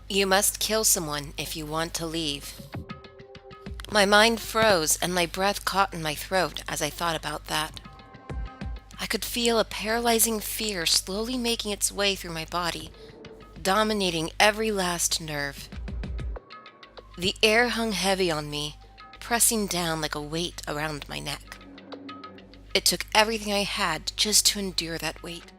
You must kill someone if you want to leave. My mind froze and my breath caught in my throat as I thought about that. I could feel a paralyzing fear slowly making its way through my body, dominating every last nerve. The air hung heavy on me, pressing down like a weight around my neck. It took everything I had just to endure that weight.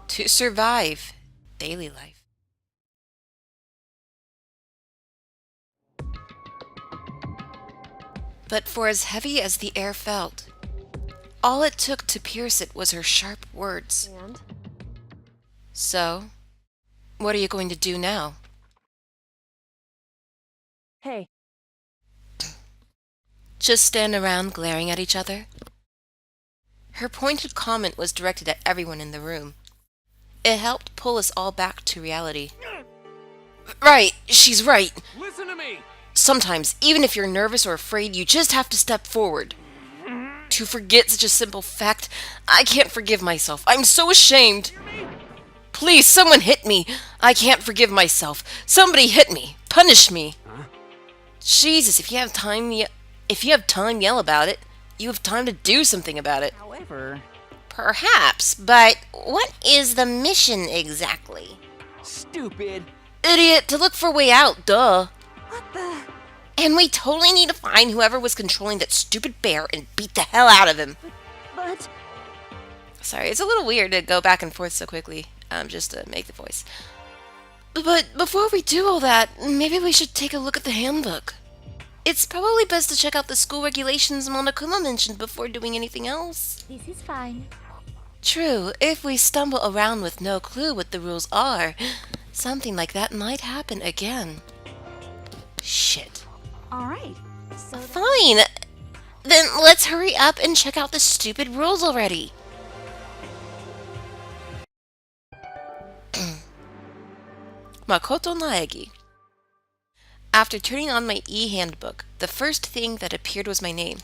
To survive daily life. But for as heavy as the air felt, all it took to pierce it was her sharp words. And? So, what are you going to do now? Hey, Just stand around glaring at each other? Her pointed comment was directed at everyone in the room. It helped pull us all back to reality. Right, she's right. Listen to me! Sometimes, even if you're nervous or afraid, you just have to step forward. To forget such a simple fact, I can't forgive myself. I'm so ashamed. Please, someone hit me. I can't forgive myself. Somebody hit me. Punish me. Huh? Jesus, if you have time, yell about it. You have time to do something about it. however... Perhaps, but what is the mission exactly? Stupid! Idiot, to look for a way out, duh. What the... And we totally need to find whoever was controlling that stupid bear and beat the hell out of him. But... Sorry, it's a little weird to go back and forth so quickly, just to make the voice. But before we do all that, maybe we should take a look at the handbook. It's probably best to check out the school regulations Monokuma mentioned before doing anything else. This is fine. True, if we stumble around with no clue what the rules are, something like that might happen again. Shit. Alright, so... Fine! Then let's hurry up and check out the stupid rules already. Makoto Naegi. After turning on my e-handbook, the first thing that appeared was my name.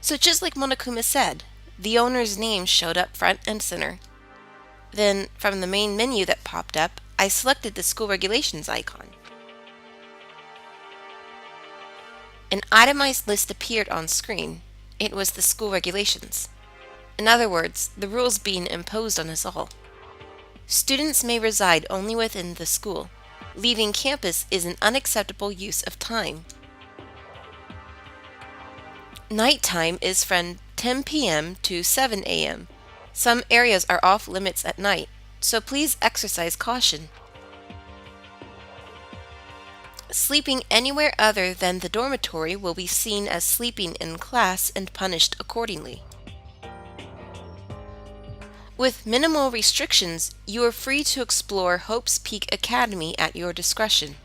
So just like Monokuma said, the owner's name showed up front and center. Then, from the main menu that popped up, I selected the school regulations icon. An itemized list appeared on screen. It was the school regulations. In other words, the rules being imposed on us all. Students may reside only within the school. Leaving campus is an unacceptable use of time. Nighttime is from 10 p.m. to 7 a.m. Some areas are off limits at night, so please exercise caution. Sleeping anywhere other than the dormitory will be seen as sleeping in class and punished accordingly. With minimal restrictions, you are free to explore Hope's Peak Academy at your discretion.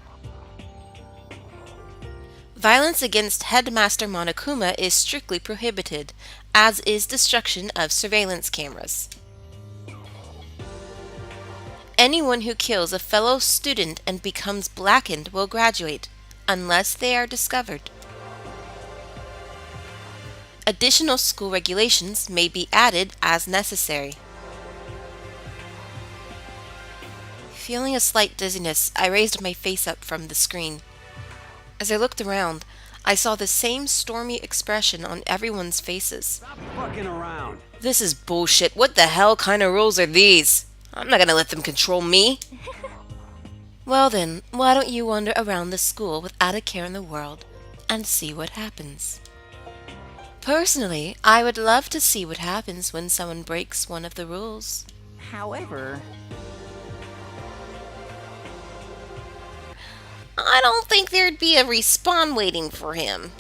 Violence against Headmaster Monokuma is strictly prohibited, as is destruction of surveillance cameras. Anyone who kills a fellow student and becomes blackened will graduate, unless they are discovered. Additional school regulations may be added as necessary. Feeling a slight dizziness, I raised my face up from the screen. As I looked around, I saw the same stormy expression on everyone's faces. Stop fucking around! This is bullshit. What the hell kind of rules are these? I'm not gonna let them control me. Well then, why don't you wander around the school without a care in the world and see what happens? Personally, I would love to see what happens when someone breaks one of the rules. However... I don't think there'd be a respawn waiting for him.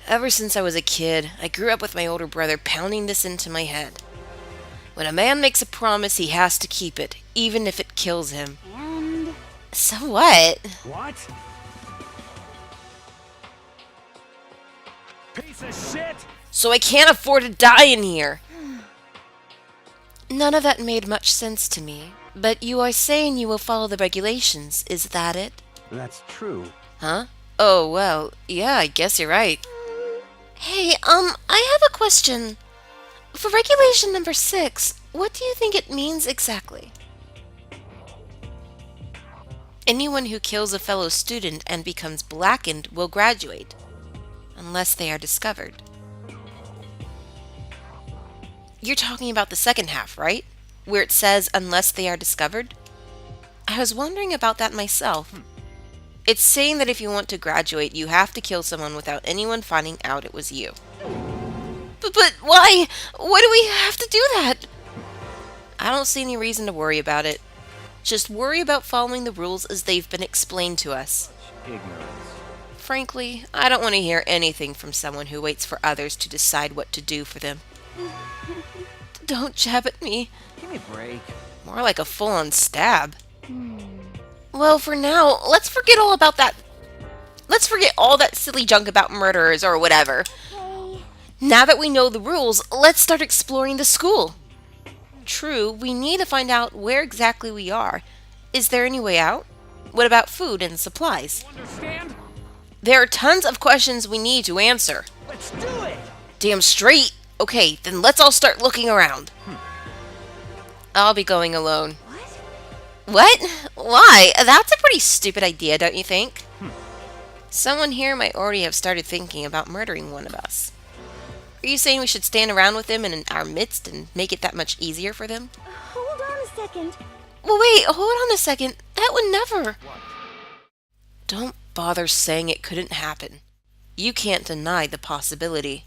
Ever since I was a kid, I grew up with my older brother pounding this into my head. When a man makes a promise, he has to keep it, even if it kills him. And... So what? What? Piece of shit! So I can't afford to die in here. None of that made much sense to me. But you are saying you will follow the regulations, is that it? That's true. Huh? Oh, well, yeah, I guess you're right. Hey, I have a question. For regulation number 6, what do you think it means exactly? Anyone who kills a fellow student and becomes blackened will graduate, unless they are discovered. You're talking about the second half, right? Where it says, unless they are discovered? I was wondering about that myself. It's saying that if you want to graduate, you have to kill someone without anyone finding out it was you. But why? Why do we have to do that? I don't see any reason to worry about it. Just worry about following the rules as they've been explained to us. Ignorance. Frankly, I don't want to hear anything from someone who waits for others to decide what to do for them. Don't jab at me. Give me a break. More like a full-on stab. Well, for now, let's forget all about that. Let's forget all that silly junk about murderers or whatever. Okay. Now that we know the rules, let's start exploring the school. True, we need to find out where exactly we are. Is there any way out? What about food and supplies? Understand? There are tons of questions we need to answer. Let's do it! Damn straight. Okay, then let's all start looking around. I'll be going alone. What? What? Why? That's a pretty stupid idea, don't you think? Someone here might already have started thinking about murdering one of us. Are you saying we should stand around with them in our midst and make it that much easier for them? Hold on a second. Well, wait, hold on a second. That would never. Don't bother saying it couldn't happen. You can't deny the possibility.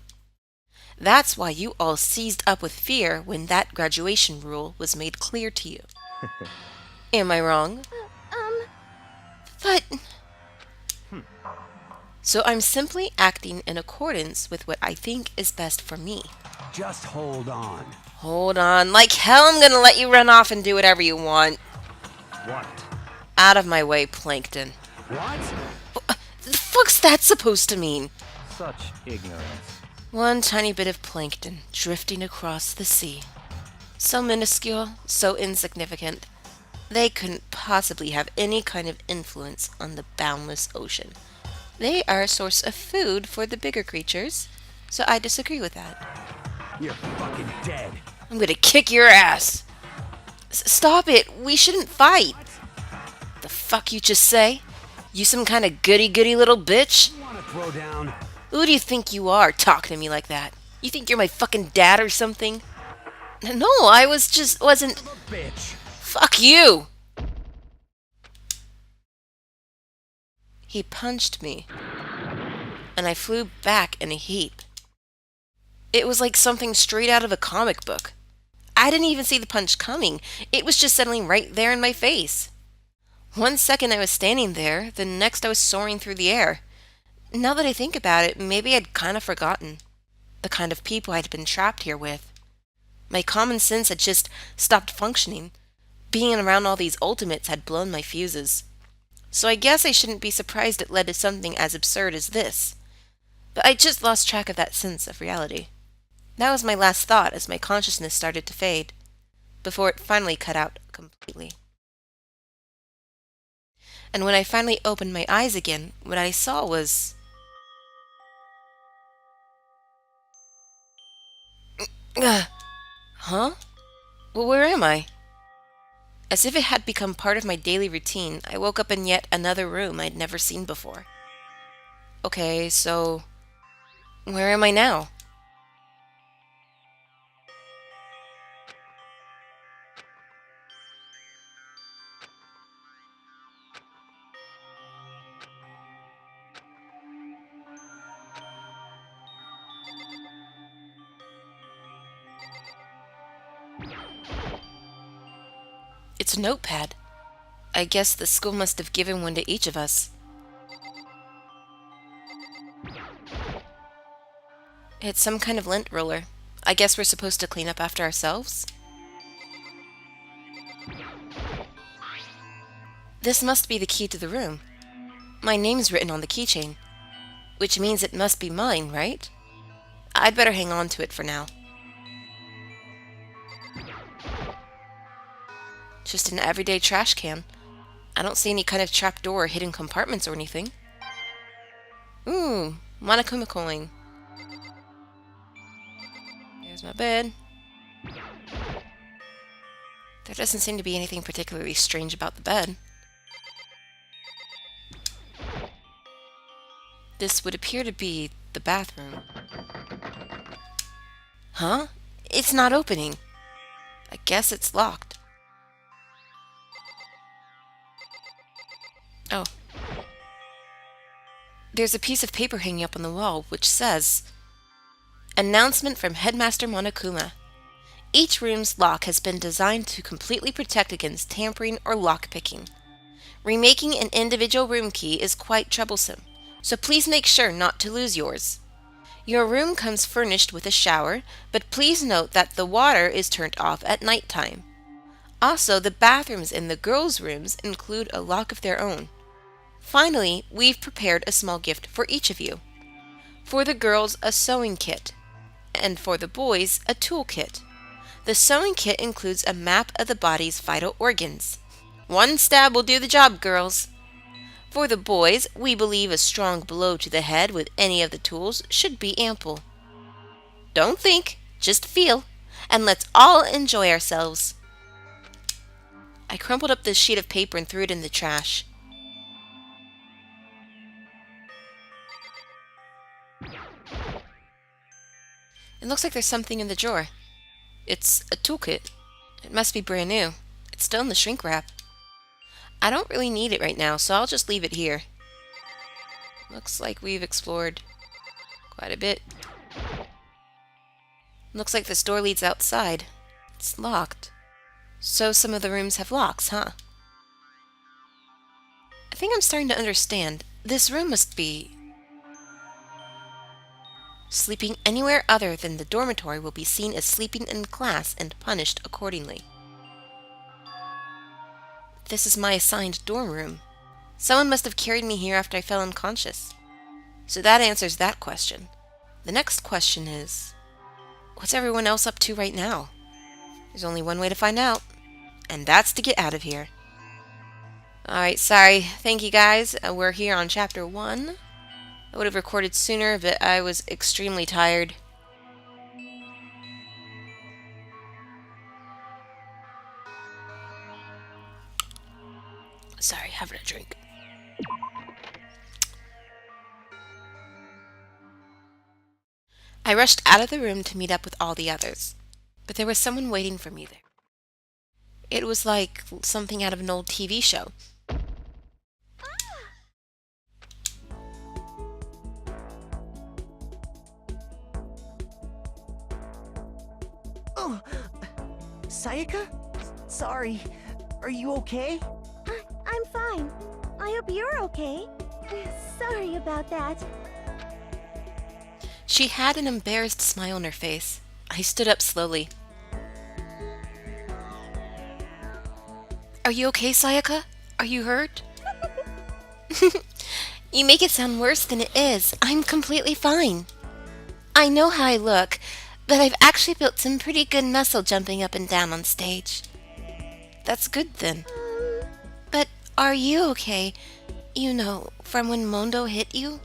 That's why you all seized up with fear when that graduation rule was made clear to you. Am I wrong? But... So I'm simply acting in accordance with what I think is best for me. Just hold on. Hold on. Like hell I'm gonna let you run off and do whatever you want. What? Out of my way, Plankton. What? The fuck's that supposed to mean? Such ignorance. One tiny bit of plankton drifting across the sea. So minuscule, so insignificant. They couldn't possibly have any kind of influence on the boundless ocean. They are a source of food for the bigger creatures, so I disagree with that. You're fucking dead. I'm gonna kick your ass. Stop it. We shouldn't fight. The fuck you just say? You some kind of goody-goody little bitch? You wanna throw down? Who do you think you are talking to me like that? You think you're my fucking dad or something? No, I wasn't... Bitch. Fuck you! He punched me, and I flew back in a heap. It was like something straight out of a comic book. I didn't even see the punch coming. It was just settling right there in my face. One second I was standing there, the next I was soaring through the air. Now that I think about it, maybe I'd kind of forgotten the kind of people I'd been trapped here with. My common sense had just stopped functioning. Being around all these ultimates had blown my fuses. So I guess I shouldn't be surprised it led to something as absurd as this. But I just lost track of that sense of reality. That was my last thought as my consciousness started to fade, before it finally cut out completely. And when I finally opened my eyes again, what I saw was... Huh? Well, where am I? As if it had become part of my daily routine, I woke up in yet another room I'd never seen before. Okay, so... where am I now? It's a notepad. I guess the school must have given one to each of us. It's some kind of lint roller. I guess we're supposed to clean up after ourselves? This must be the key to the room. My name's written on the keychain, which means it must be mine, right? I'd better hang on to it for now. Just an everyday trash can. I don't see any kind of trapdoor or hidden compartments or anything. Ooh, Monokuma coin. There's my bed. There doesn't seem to be anything particularly strange about the bed. This would appear to be the bathroom. Huh? It's not opening. I guess it's locked. Oh. There's a piece of paper hanging up on the wall which says, "Announcement from Headmaster Monokuma. Each room's lock has been designed to completely protect against tampering or lockpicking. Remaking an individual room key is quite troublesome, so please make sure not to lose yours. Your room comes furnished with a shower, but please note that the water is turned off at nighttime. Also, the bathrooms in the girls' rooms include a lock of their own. Finally, we've prepared a small gift for each of you. For the girls, a sewing kit, and for the boys, a tool kit. The sewing kit includes a map of the body's vital organs. One stab will do the job, girls. For the boys, we believe a strong blow to the head with any of the tools should be ample. Don't think, just feel, and let's all enjoy ourselves." I crumpled up this sheet of paper and threw it in the trash. It looks like there's something in the drawer. It's a toolkit. It must be brand new. It's still in the shrink wrap. I don't really need it right now, so I'll just leave it here. Looks like we've explored quite a bit. Looks like this door leads outside. It's locked. So some of the rooms have locks, huh? I think I'm starting to understand. This room must be... Sleeping anywhere other than the dormitory will be seen as sleeping in class and punished accordingly. This is my assigned dorm room. Someone must have carried me here after I fell unconscious. So that answers that question. The next question is, what's everyone else up to right now? There's only one way to find out, and that's to get out of here. Alright, sorry. Thank you guys. We're here on Chapter 1. I would have recorded sooner, but I was extremely tired. Sorry, having a drink. I rushed out of the room to meet up with all the others, but there was someone waiting for me there. It was like something out of an old TV show. Oh, Sayaka? Sorry. Are you okay? I'm fine. I hope you're okay. Sorry about that. She had an embarrassed smile on her face. I stood up slowly. Are you okay, Sayaka? Are you hurt? You make it sound worse than it is. I'm completely fine. I know how I look, but I've actually built some pretty good muscle jumping up and down on stage. That's good then. But are you okay? You know, from when Mondo hit you?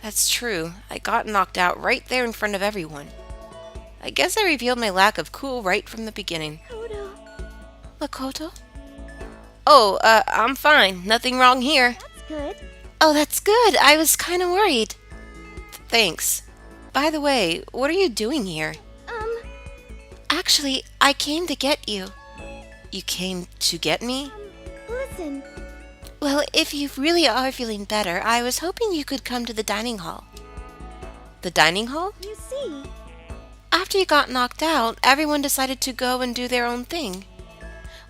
That's true. I got knocked out right there in front of everyone. I guess I revealed my lack of cool right from the beginning. Kodo. Makoto? Oh, I'm fine. Nothing wrong here. That's good. Oh, that's good. I was kind of worried. Thanks. By the way, what are you doing here? Actually, I came to get you. You came to get me? Listen. Well, if you really are feeling better, I was hoping you could come to the dining hall. The dining hall? You see. After you got knocked out, everyone decided to go and do their own thing.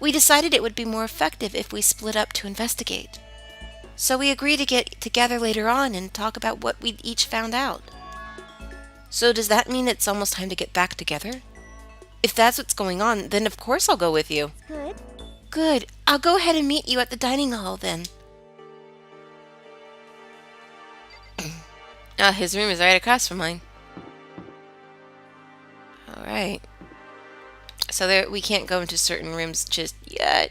We decided it would be more effective if we split up to investigate. So we agreed to get together later on and talk about what we'd each found out. So does that mean it's almost time to get back together? If that's what's going on, then of course I'll go with you. Good. Good. I'll go ahead and meet you at the dining hall then. His room is right across from mine. Alright. So there, we can't go into certain rooms just yet.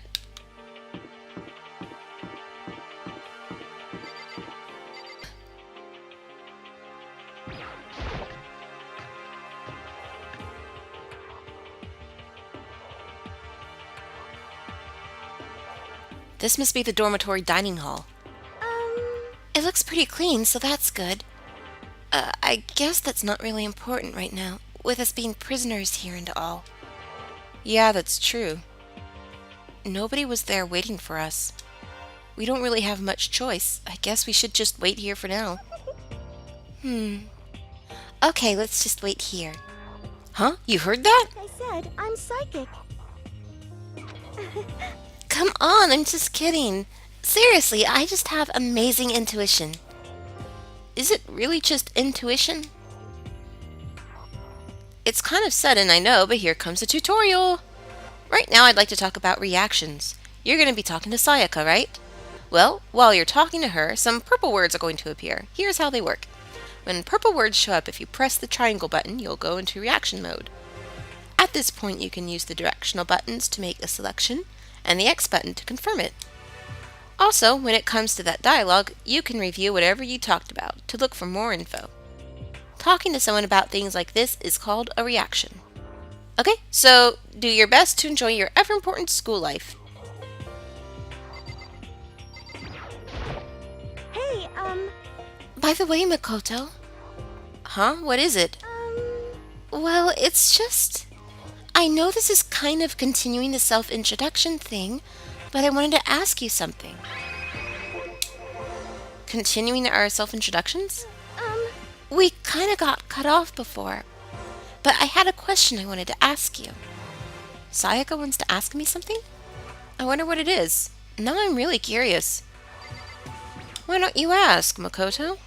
This must be the dormitory dining hall. Um, It looks pretty clean, so that's good. I guess that's not really important right now, with us being prisoners here and all. Yeah, that's true. Nobody was there waiting for us. We don't really have much choice. I guess we should just wait here for now. Okay, let's just wait here. Huh? You heard that? like I said, I'm psychic. Come on, I'm just kidding. Seriously, I just have amazing intuition. Is it really just intuition? It's kind of sudden, I know, but here comes the tutorial. Right now, I'd like to talk about reactions. You're going to be talking to Sayaka, right? Well, while you're talking to her, some purple words are going to appear. Here's how they work. When purple words show up, if you press the triangle button, you'll go into reaction mode. At this point, you can use the directional buttons to make a selection, and the X button to confirm it. Also, when it comes to that dialogue, you can review whatever you talked about to look for more info. Talking to someone about things like this is called a reaction. Okay, so do your best to enjoy your ever-important school life. Hey, By the way, Makoto. Huh? What is it? Well, it's just... I know this is kind of continuing the self-introduction thing, but I wanted to ask you something. Continuing our self-introductions? We kind of got cut off before, but I had a question I wanted to ask you. Sayaka wants to ask me something? I wonder what it is. Now I'm really curious. Why don't you ask, Makoto?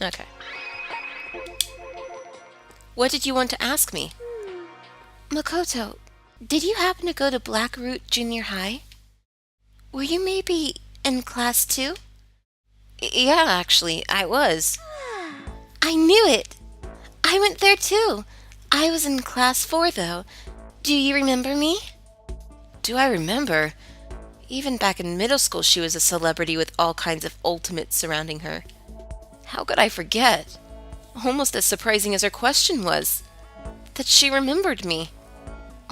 Okay. What did you want to ask me? Makoto, did you happen to go to Blackroot Junior High? Were you maybe in class 2? Yeah, actually, I was. I knew it! I went there too. I was in class 4, though. Do you remember me? Do I remember? Even back in middle school, she was a celebrity with all kinds of ultimates surrounding her. How could I forget? Almost as surprising as her question was. That she remembered me.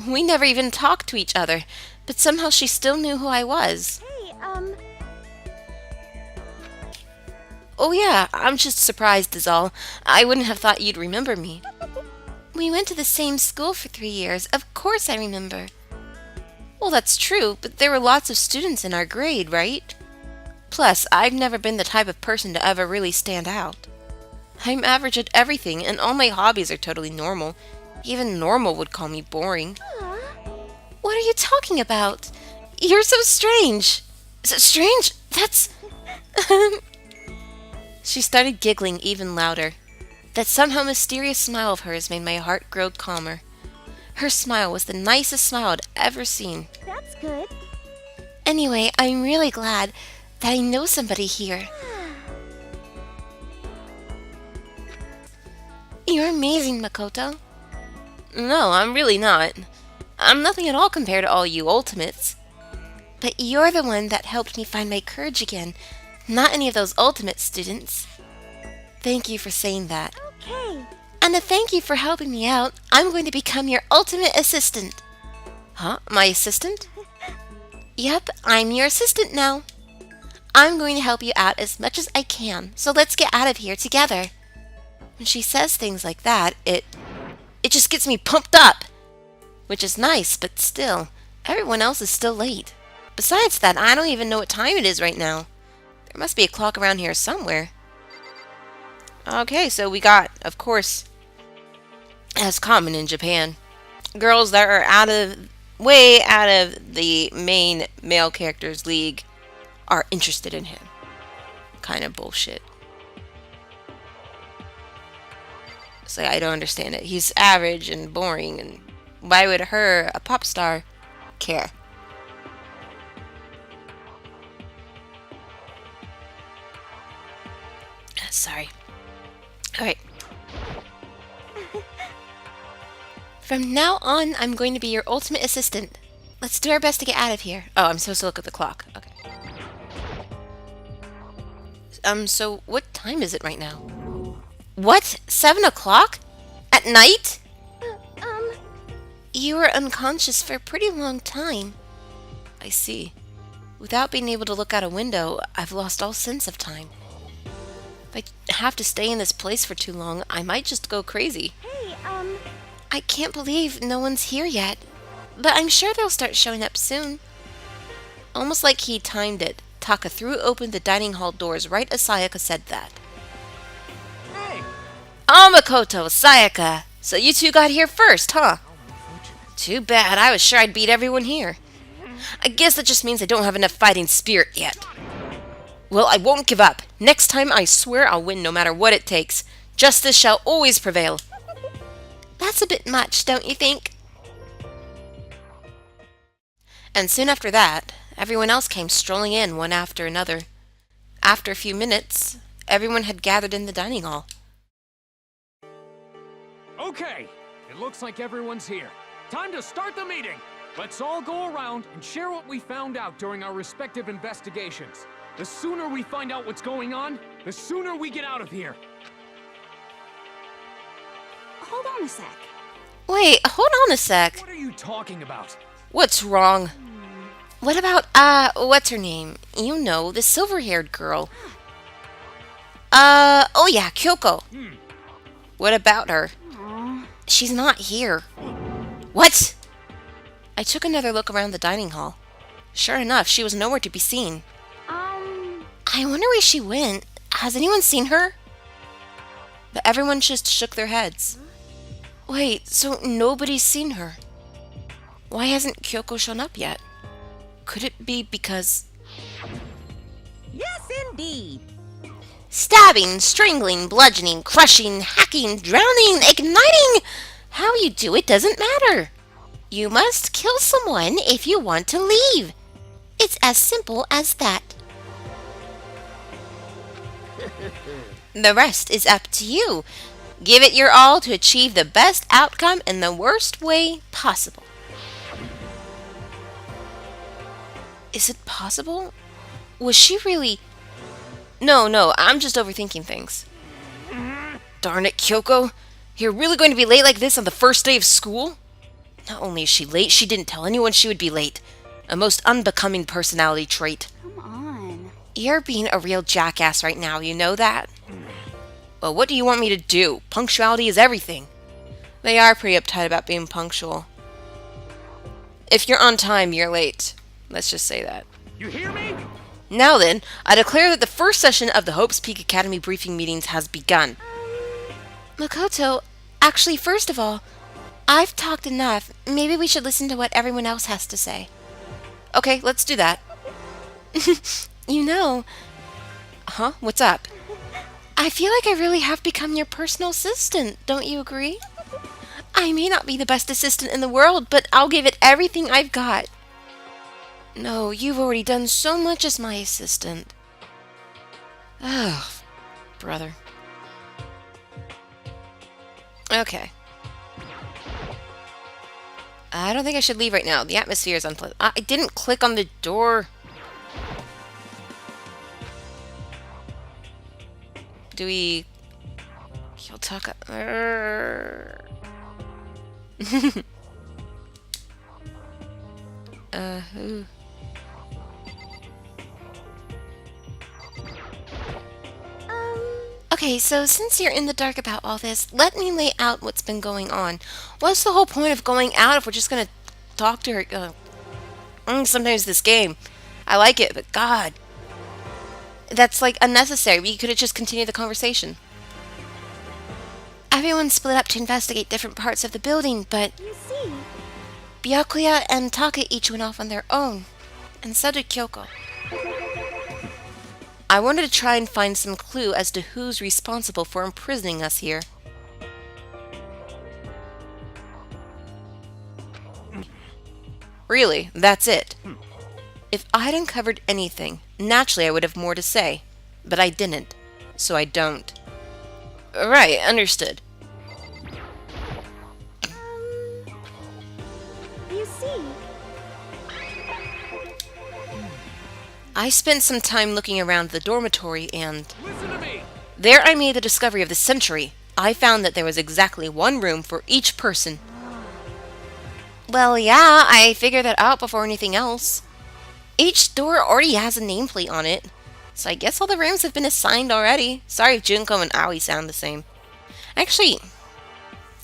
We never even talked to each other, but somehow she still knew who I was. hey, Oh yeah, I'm just surprised is all. I wouldn't have thought you'd remember me. We went to the same school for 3 years. Of course I remember. Well, that's true, but there were lots of students in our grade, right? Plus, I've never been the type of person to ever really stand out. I'm average at everything, and all my hobbies are totally normal. Even normal would call me boring. What are you talking about? You're so strange. Strange? That's... She started giggling even louder. That somehow mysterious smile of hers made my heart grow calmer. Her smile was the nicest smile I'd ever seen. that's good. Anyway, I'm really glad that I know somebody here. You're amazing, Makoto. No, I'm really not. I'm nothing at all compared to all you ultimates. But you're the one that helped me find my courage again, not any of those ultimate students. Thank you for saying that. Okay. And a thank you for helping me out. I'm going to become your ultimate assistant. Huh? My assistant? Yep, I'm your assistant now. I'm going to help you out as much as I can, so let's get out of here together. When she says things like that, it just gets me pumped up. Which is nice, but still, everyone else is still late. Besides that, I don't even know what time it is right now. There must be a clock around here somewhere. Okay, so we got, of course, as common in Japan, girls that are way out of the main male character's league are interested in him. Kind of bullshit. It's like, I don't understand it. He's average and boring, and why would her, a pop star, care? Sorry. Alright. From now on, I'm going to be your ultimate assistant. Let's do our best to get out of here. Oh, I'm supposed to look at the clock. Okay. So what time is it right now? What? 7 o'clock? At night? You were unconscious for a pretty long time. I see. Without being able to look out a window, I've lost all sense of time. If I have to stay in this place for too long, I might just go crazy. Hey, I can't believe no one's here yet, but I'm sure they'll start showing up soon. Almost like he timed it, Taka threw open the dining hall doors right as Sayaka said that. Hey! Oh, Makoto, Sayaka! So you two got here first, huh? Too bad, I was sure I'd beat everyone here. I guess that just means I don't have enough fighting spirit yet. Well, I won't give up. Next time I swear I'll win no matter what it takes. Justice shall always prevail. That's a bit much, don't you think? And soon after that, everyone else came strolling in one after another. After a few minutes, everyone had gathered in the dining hall. Okay, it looks like everyone's here. Time to start the meeting! Let's all go around and share what we found out during our respective investigations. The sooner we find out what's going on, the sooner we get out of here. hold on a sec. Wait, hold on a sec. What are you talking about? What's wrong? What about, what's her name? You know, the silver-haired girl. Oh yeah, Kyoko. What about her? Aw. She's not here. What? I took another look around the dining hall. Sure enough, she was nowhere to be seen. I wonder where she went. Has anyone seen her? But everyone just shook their heads. Wait, so nobody's seen her? Why hasn't Kyoko shown up yet? Could it be because... Yes, indeed. Stabbing, strangling, bludgeoning, crushing, hacking, drowning, igniting! How you do it doesn't matter. You must kill someone if you want to leave. It's as simple as that. The rest is up to you. Give it your all to achieve the best outcome in the worst way possible. Is it possible? Was she really... No, I'm just overthinking things. Darn it, Kyoko. You're really going to be late like this on the first day of school? Not only is she late, she didn't tell anyone she would be late. A most unbecoming personality trait. Come on. You're being a real jackass right now, you know that? Well, what do you want me to do? Punctuality is everything. They are pretty uptight about being punctual. If you're on time, you're late. Let's just say that. You hear me? Now then, I declare that the first session of the Hope's Peak Academy briefing meetings has begun. Makoto, actually, first of all, I've talked enough. Maybe we should listen to what everyone else has to say. Okay, let's do that. You know... Huh? What's up? I feel like I really have become your personal assistant, don't you agree? I may not be the best assistant in the world, but I'll give it everything I've got. No, you've already done so much as my assistant. Oh, brother. Okay. I don't think I should leave right now. The atmosphere is unpleasant. I didn't click on the door. Do we... kill Taka? Who? Okay, so since you're in the dark about all this, let me lay out what's been going on. What's the whole point of going out if we're just gonna talk to her? Sometimes this game, I like it, but God, that's like unnecessary. We could have just continued the conversation. Everyone split up to investigate different parts of the building, but You see, Byakuya and Taka each went off on their own, and so did Kyoko. I wanted to try and find some clue as to who's responsible for imprisoning us here. Really, that's it. If I'd uncovered anything, naturally I would have more to say, but I didn't, so I don't. Right, understood. you see, I spent some time looking around the dormitory and... Listen to me! there I made the discovery of the century. I found that there was exactly one room for each person. Well, yeah, I figured that out before anything else. Each door already has a nameplate on it, so I guess all the rooms have been assigned already. Sorry if Junko and Aoi sound the same. Actually,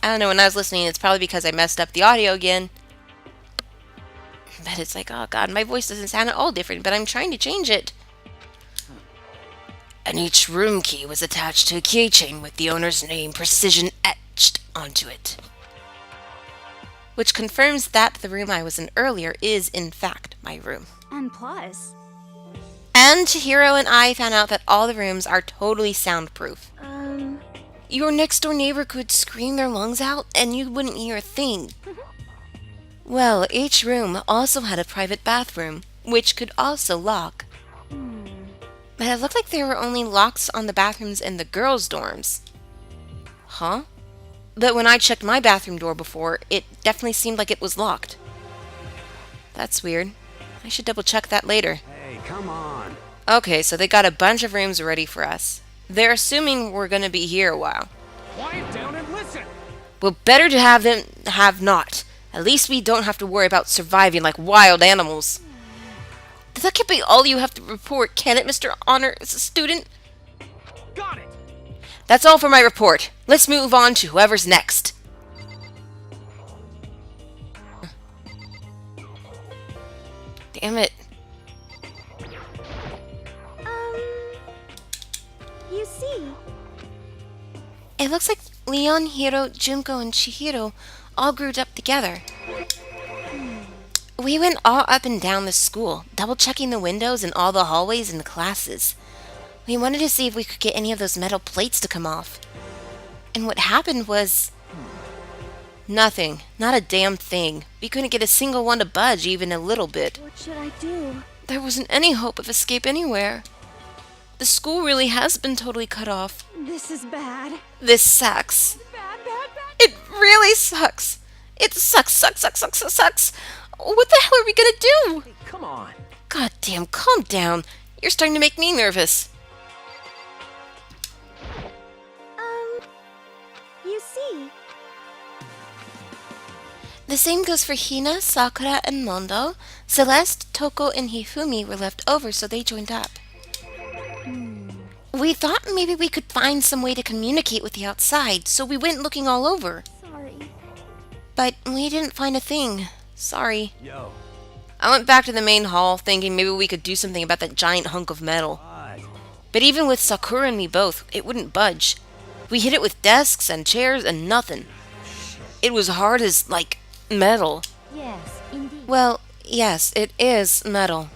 I don't know, when I was listening, it's probably because I messed up the audio again. But it's like, oh god, my voice doesn't sound at all different, but I'm trying to change it. And each room key was attached to a keychain with the owner's name precision etched onto it. Which confirms that the room I was in earlier is, in fact, my room. And plus, And Chihiro and I found out that all the rooms are totally soundproof. Your next door neighbor could scream their lungs out and you wouldn't hear a thing. Well, each room also had a private bathroom, which could also lock. But it looked like there were only locks on the bathrooms in the girls' dorms. Huh? But when I checked my bathroom door before, it definitely seemed like it was locked. That's weird. I should double check that later. Hey, come on. Okay, so they got a bunch of rooms ready for us. They're assuming we're gonna be here a while. Quiet down and listen. Well, better to have than have not. At least we don't have to worry about surviving like wild animals. That can't be all you have to report, can it, Mr. Honor Student? Got it. That's all for my report. Let's move on to whoever's next. Damn it. you see, It looks like Leon, Hiro, Junko, and Chihiro all grew up together. We went all up and down the school, double checking the windows and all the hallways and the classes. We wanted to see if we could get any of those metal plates to come off. And what happened was... nothing. Not a damn thing. We couldn't get a single one to budge even a little bit. what should I do? There wasn't any hope of escape anywhere. The school really has been totally cut off. This is bad. This sucks. Bad, bad, bad. It really sucks. It sucks. What the hell are we gonna do? Hey, come on. God damn, calm down. You're starting to make me nervous. You see, The same goes for Hina, Sakura, and Mondo. Celeste, Toko, and Hifumi were left over, so they joined up. We thought maybe we could find some way to communicate with the outside, so we went looking all over. sorry. But we didn't find a thing. Sorry. Yo. I went back to the main hall, thinking maybe we could do something about that giant hunk of metal. What? But even with Sakura and me both, it wouldn't budge. We hit it with desks and chairs and nothing. It was hard as, like, metal. Yes, indeed. Well, yes, it is metal.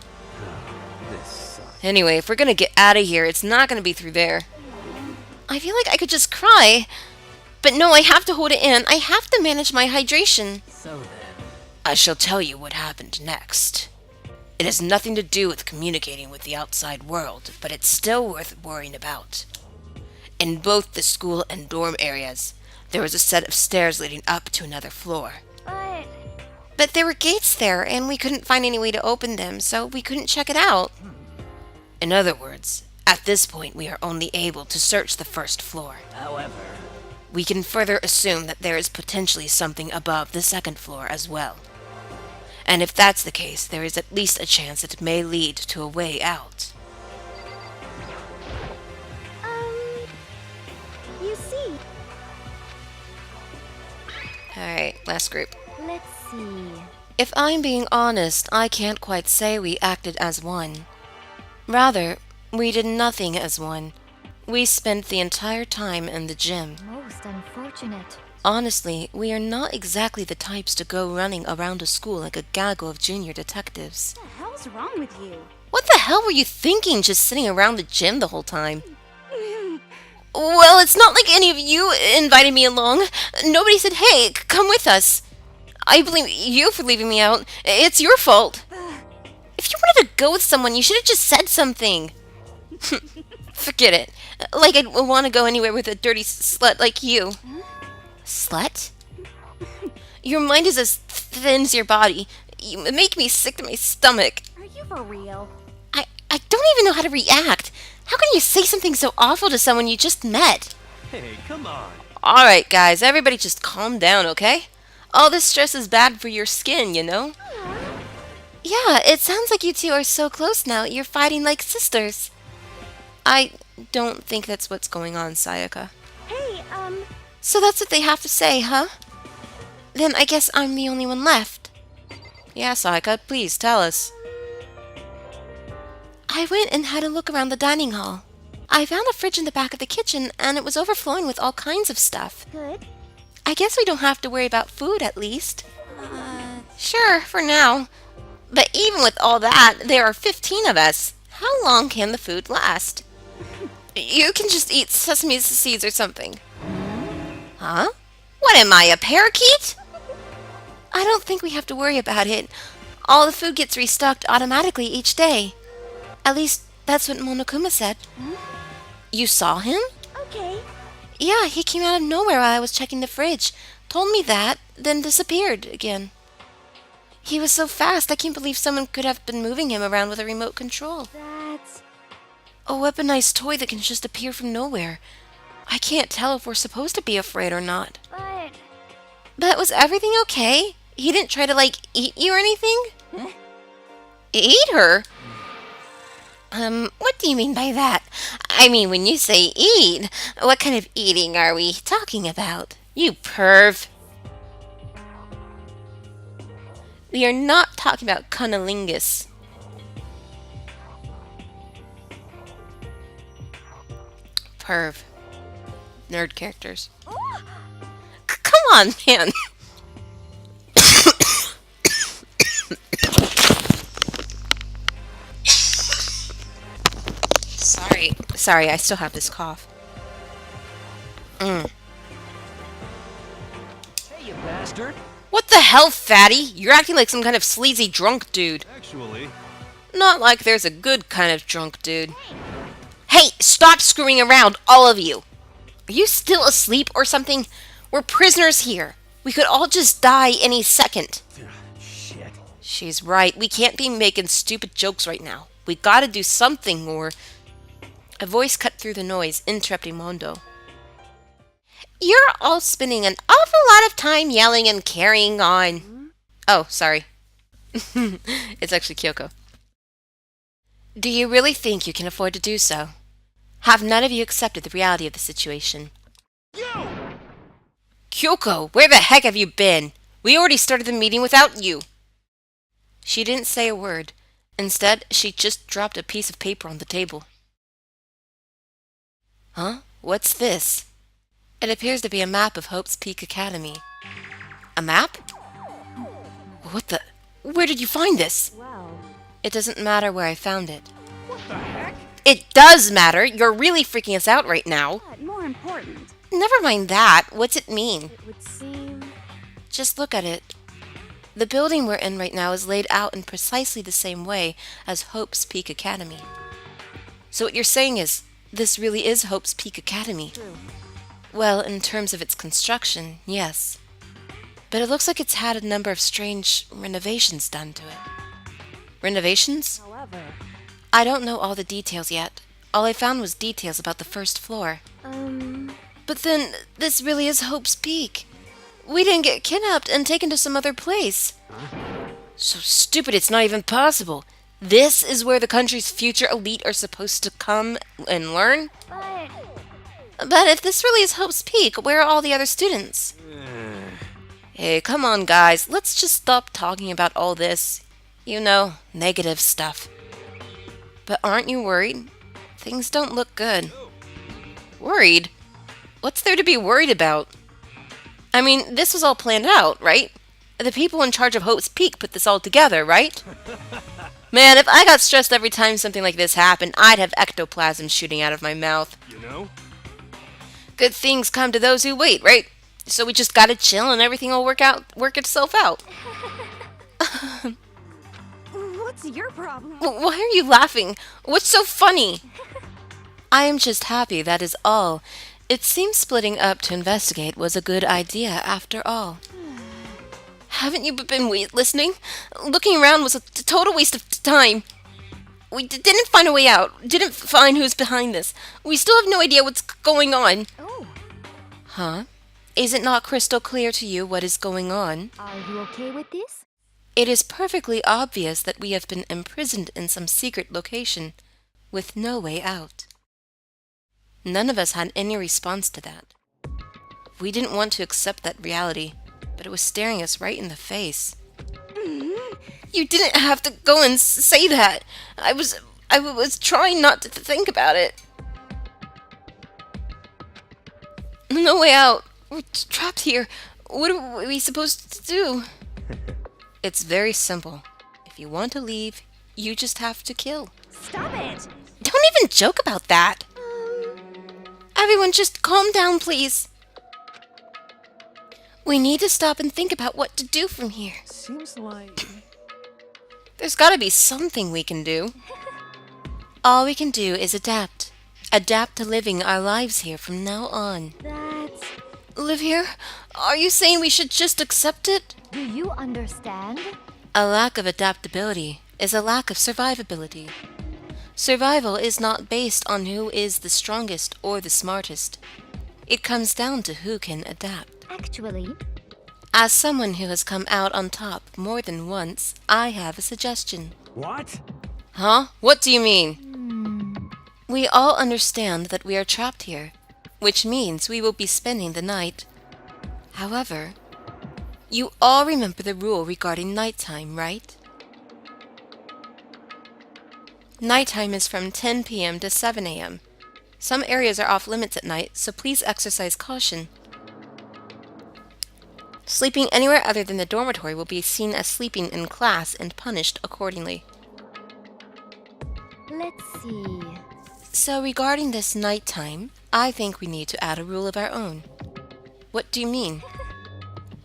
This sucks. Anyway, if we're gonna get out of here, it's not gonna be through there. I feel like I could just cry. But no, I have to hold it in. I have to manage my hydration. So then. I shall tell you what happened next. It has nothing to do with communicating with the outside world, but it's still worth worrying about. In both the school and dorm areas, there was a set of stairs leading up to another floor. But there were gates there, and we couldn't find any way to open them, so we couldn't check it out. In other words, at this point we are only able to search the first floor. However. We can further assume that there is potentially something above the second floor as well. And if that's the case, there is at least a chance it may lead to a way out. You see, Alright, last group. let's see. If I'm being honest, I can't quite say we acted as one. Rather, we did nothing as one. We spent the entire time in the gym. Most unfortunate. Honestly, we are not exactly the types to go running around a school like a gaggle of junior detectives. What the hell's wrong with you? What the hell were you thinking just sitting around the gym the whole time? Well, it's not like any of you invited me along. Nobody said, hey, come with us. I blame you for leaving me out. It's your fault. If you wanted to go with someone, you should have just said something. Forget it. Like I'd want to go anywhere with a dirty slut like you. Slut? Your mind is as thin as your body. You make me sick to my stomach. Are you for real? I don't even know how to react. How can you say something so awful to someone you just met? Hey, come on. Alright, guys, everybody just calm down, okay? All this stress is bad for your skin, you know? Yeah, it sounds like you two are so close now. You're fighting like sisters. I don't think that's what's going on, Sayaka. Hey, So that's what they have to say, huh? Then I guess I'm the only one left. Yeah, Sayaka, please tell us. I went and had a look around the dining hall. I found a fridge in the back of the kitchen, and it was overflowing with all kinds of stuff. good. I guess we don't have to worry about food, at least. Sure, for now. But even with all that, there are 15 of us. How long can the food last? You can just eat sesame seeds or something. Huh? What am I, a parakeet? I don't think we have to worry about it. All the food gets restocked automatically each day. At least, that's what Monokuma said. You saw him? Okay. Yeah, he came out of nowhere while I was checking the fridge. Told me that, then disappeared again. He was so fast, I can't believe someone could have been moving him around with a remote control. That's... A weaponized toy that can just appear from nowhere. I can't tell if we're supposed to be afraid or not. But was everything okay? He didn't try to, like, eat you or anything? Eat her? What do you mean by that? I mean, when you say eat, what kind of eating are we talking about? You perv. We are not talking about cunnilingus. Perv. Nerd characters. Come on, man. Sorry, I still have this cough. Hey, you bastard. What the hell, fatty? You're acting like some kind of sleazy drunk dude. Actually, Not like there's a good kind of drunk dude. Hey, stop screwing around, all of you! Are you still asleep or something? We're prisoners here. We could all just die any second. shit. She's right. We can't be making stupid jokes right now. We gotta do something or... A voice cut through the noise, interrupting Mondo. You're all spending an awful lot of time yelling and carrying on. Oh, sorry. It's actually Kyoko. Do you really think you can afford to do so? Have none of you accepted the reality of the situation? Kyoko, where the heck have you been? We already started the meeting without you. She didn't say a word. Instead, she just dropped a piece of paper on the table. Huh? What's this? It appears to be a map of Hope's Peak Academy. A map? What the... Where did you find this? Well... It doesn't matter where I found it. What the heck? It does matter! You're really freaking us out right now. But more important, Never mind that. What's it mean? it would seem... Just look at it. The building we're in right now is laid out in precisely the same way as Hope's Peak Academy. So what you're saying is, this really is Hope's Peak Academy? True. Well, in terms of its construction, yes. But it looks like it's had a number of strange renovations done to it. Renovations? However... I don't know all the details yet. All I found was details about the first floor. But then, this really is Hope's Peak. We didn't get kidnapped and taken to some other place. So stupid it's not even possible. This is where the country's future elite are supposed to come and learn? But if this really is Hope's Peak, where are all the other students? Hey, come on, guys. Let's just stop talking about all this, you know, negative stuff. But aren't you worried? Things don't look good. Worried? What's there to be worried about? I mean, this was all planned out, right? The people in charge of Hope's Peak put this all together, right? Man, if I got stressed every time something like this happened, I'd have ectoplasm shooting out of my mouth. You know? Good things come to those who wait, right? So we just gotta chill and everything will work itself out. What's your problem? Why are you laughing? What's so funny? I am just happy, that is all. It seems splitting up to investigate was a good idea after all. Haven't you been listening? Looking around was a total waste of time. We didn't find a way out. Didn't find who's behind this. We still have no idea what's going on. Oh, Huh? Is it not crystal clear to you what is going on? Are you okay with this? It is perfectly obvious that we have been imprisoned in some secret location, with no way out. None of us had any response to that. We didn't want to accept that reality, but it was staring us right in the face. You didn't have to go and say that. I was trying not to think about it. No way out. We're trapped here. What are we supposed to do? It's very simple. If you want to leave, you just have to kill. Stop it! Don't even joke about that. Everyone, just calm down, please. We need to stop and think about what to do from here. Seems like... There's gotta be something we can do. All we can do is adapt. Adapt to living our lives here from now on. That's... Live here? Are you saying we should just accept it? Do you understand? A lack of adaptability is a lack of survivability. Survival is not based on who is the strongest or the smartest. It comes down to who can adapt. Actually, As someone who has come out on top more than once, I have a suggestion. What? Huh? What do you mean? We all understand that we are trapped here, which means we will be spending the night. However, you all remember the rule regarding nighttime, right? Nighttime is from 10 p.m. to 7 a.m. Some areas are off limits at night, so please exercise caution. Sleeping anywhere other than the dormitory will be seen as sleeping in class and punished accordingly. let's see. So regarding this nighttime, I think we need to add a rule of our own. What do you mean?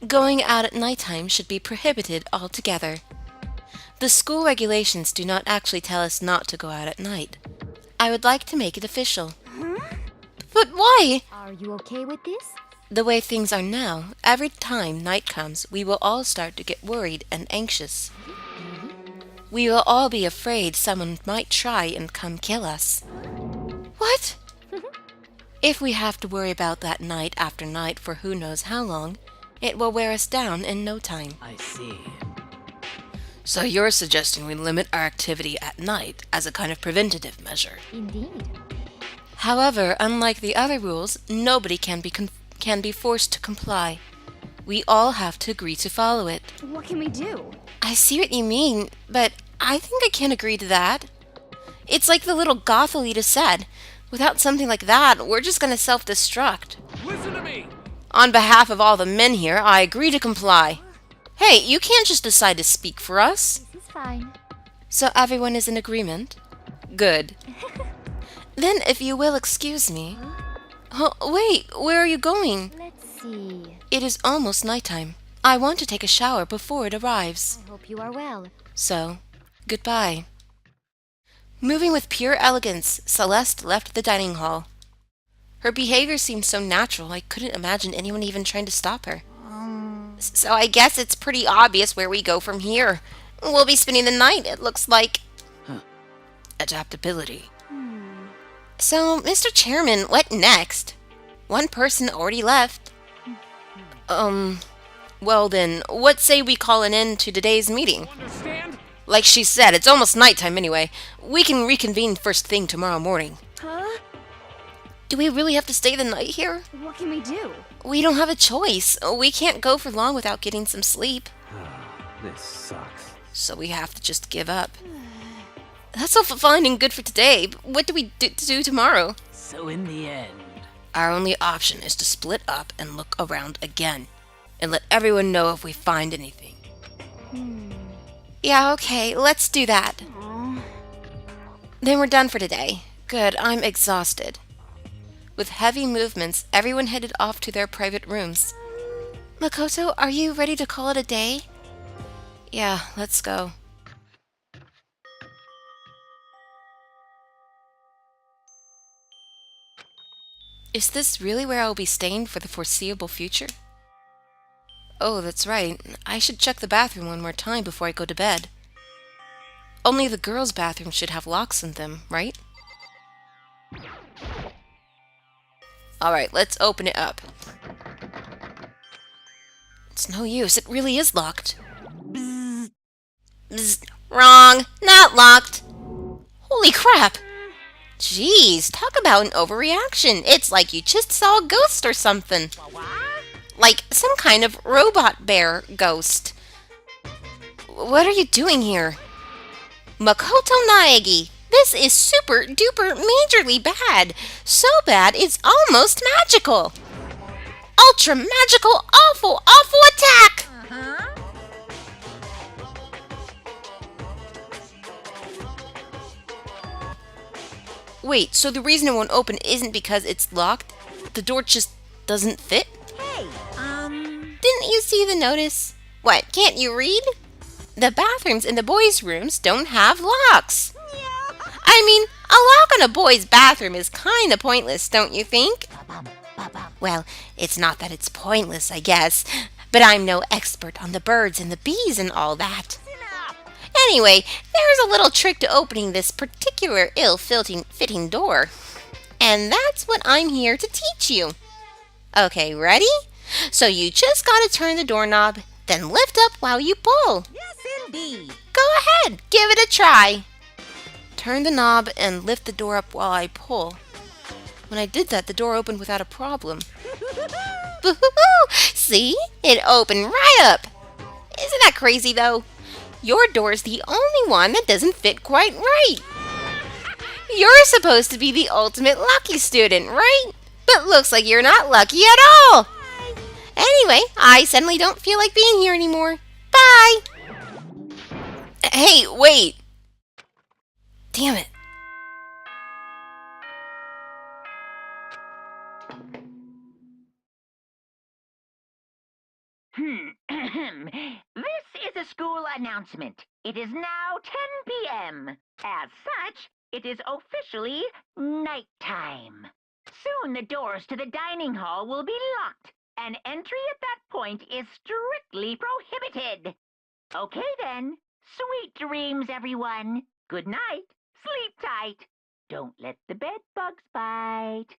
Going out at nighttime should be prohibited altogether. The school regulations do not actually tell us not to go out at night. I would like to make it official. But why? Are you okay with this? The way things are now, every time night comes, we will all start to get worried and anxious. We will all be afraid someone might try and come kill us. What? If we have to worry about that night after night for who knows how long, it will wear us down in no time. I see. So you're suggesting we limit our activity at night as a kind of preventative measure. Indeed. However, unlike the other rules, nobody can be forced to comply. We all have to agree to follow it. What can we do? I see what you mean, but I think I can't agree to that. It's like the little goth Alita said. Without something like that, we're just gonna self-destruct. Listen to me! On behalf of all the men here, I agree to comply. Hey, you can't just decide to speak for us. This is fine. So everyone is in agreement? Good. Then, if you will excuse me... Oh, wait, where are you going? Let's see. It is almost nighttime. I want to take a shower before it arrives. I hope you are well. So, goodbye. Moving with pure elegance, Celeste left the dining hall. Her behavior seemed so natural, I couldn't imagine anyone even trying to stop her. So I guess it's pretty obvious where we go from here. We'll be spending the night, it looks like. Adaptability. So, Mr. Chairman, what next? One person already left. Well then, what say we call an end to today's meeting? Understand? Like she said, it's almost nighttime anyway. We can reconvene first thing tomorrow morning. Huh? Do we really have to stay the night here? What can we do? We don't have a choice. We can't go for long without getting some sleep. This sucks. So we have to just give up. That's all fine and good for today, but what do we do tomorrow? So in the end... Our only option is to split up and look around again, and let everyone know if we find anything. Yeah, okay, let's do that. Then we're done for today. Good, I'm exhausted. With heavy movements, everyone headed off to their private rooms. Makoto, are you ready to call it a day? Yeah, let's go. Is this really where I'll be staying for the foreseeable future? Oh, that's right. I should check the bathroom one more time before I go to bed. Only the girls' bathroom should have locks in them, right? Alright, let's open it up. no use. It really is locked. Bzz. Wrong. Not locked. Holy crap. Jeez, talk about an overreaction. It's like you just saw a ghost or something. Like some kind of robot bear ghost. What are you doing here? Makoto Naegi, this is super duper majorly bad. So bad it's almost magical. Ultra magical awful attack! Wait, so the reason it won't open isn't because it's locked? The door just doesn't fit? Hey, Didn't you see the notice? What, can't you read? The bathrooms in the boys' rooms don't have locks. I mean, a lock on a boy's bathroom is kinda pointless, don't you think? Well, it's not that it's pointless, I guess, but I'm no expert on the birds and the bees and all that. Anyway, there's a little trick to opening this particular ill-fitting door. And that's what I'm here to teach you. Okay, ready? So you just gotta turn the doorknob, then lift up while you pull. yes, indeed. Go ahead, give it a try. Turn the knob and lift the door up while I pull. When I did that, the door opened without a problem. Boo-hoo-hoo! See? It opened right up. Isn't that crazy, though? Your door's the only one that doesn't fit quite right. You're supposed to be the ultimate lucky student, right? But looks like you're not lucky at all. Anyway, I suddenly don't feel like being here anymore. Bye! Hey, wait! Damn it. This is a school announcement. It is now 10 p.m. As such, it is officially nighttime. Soon the doors to the dining hall will be locked, and entry at that point is strictly prohibited. Okay then. Sweet dreams, everyone. Good night. Sleep tight. Don't let the bed bugs bite.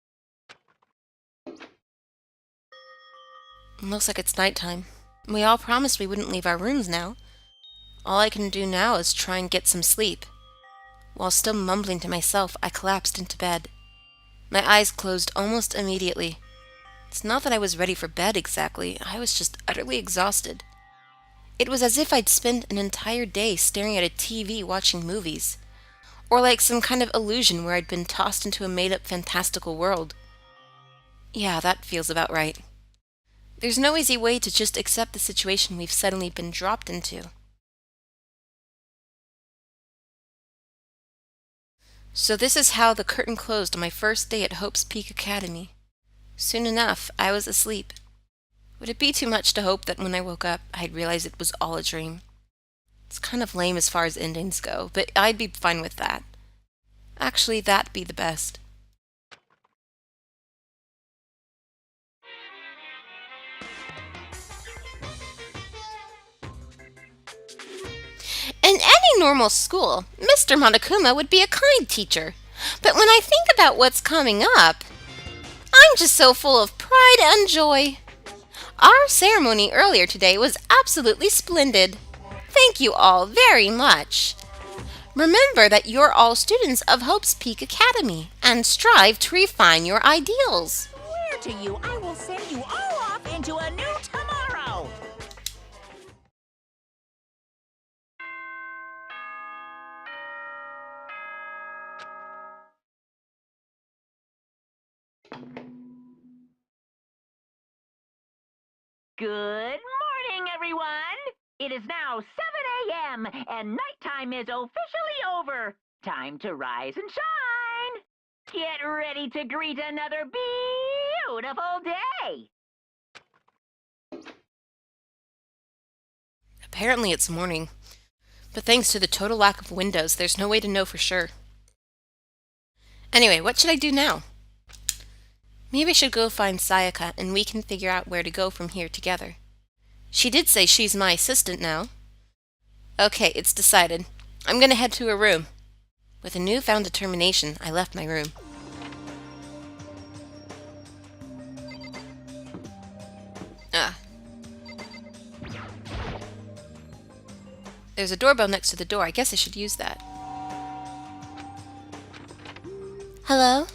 Looks like it's nighttime. We all promised we wouldn't leave our rooms now. All I can do now is try and get some sleep. While still mumbling to myself, I collapsed into bed. My eyes closed almost immediately. It's not that I was ready for bed exactly, I was just utterly exhausted. It was as if I'd spent an entire day staring at a TV watching movies. Or like some kind of illusion where I'd been tossed into a made-up fantastical world. Yeah, that feels about right. There's no easy way to just accept the situation we've suddenly been dropped into. So this is how the curtain closed on my first day at Hope's Peak Academy. Soon enough, I was asleep. Would it be too much to hope that when I woke up, I'd realize it was all a dream? It's kind of lame as far as endings go, but I'd be fine with that. Actually, that'd be the best. In any normal school, Mr. Monokuma would be a kind teacher. But when I think about what's coming up, I'm just so full of pride and joy. Our ceremony earlier today was absolutely splendid. Thank you all very much. Remember that you're all students of Hope's Peak Academy and strive to refine your ideals. Swear to you, I will send you all off into a new tomorrow. Good morning, everyone. It is now 7 a.m. and nighttime is officially over. Time to rise and shine. Get ready to greet another beautiful day. Apparently it's morning. But thanks to the total lack of windows, there's no way to know for sure. Anyway, what should I do now? Maybe I should go find Sayaka and we can figure out where to go from here together. She did say she's my assistant now. Okay, it's decided. I'm gonna head to her room. With a newfound determination, I left my room. Ah. There's a doorbell next to the door. I guess I should use that. Hello?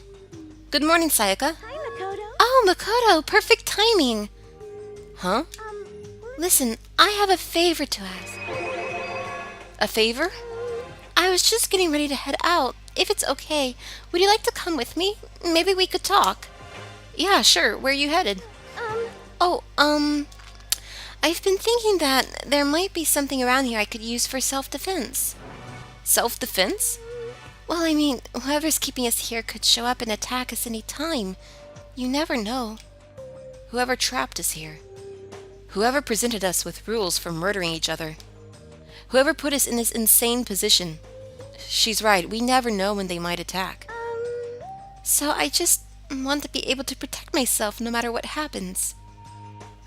Good morning, Sayaka. Hi, Makoto. Oh, Makoto! Perfect timing! Huh? Listen, I have a favor to ask. A favor? I was just getting ready to head out. If it's okay, would you like to come with me? Maybe we could talk. Yeah, sure. Where are you headed? I've been thinking that there might be something around here I could use for self-defense. Self-defense? Well, I mean, whoever's keeping us here could show up and attack us any time. You never know. Whoever trapped us here. Whoever presented us with rules for murdering each other. Whoever put us in this insane position. She's right, we never know when they might attack. So I just want to be able to protect myself no matter what happens.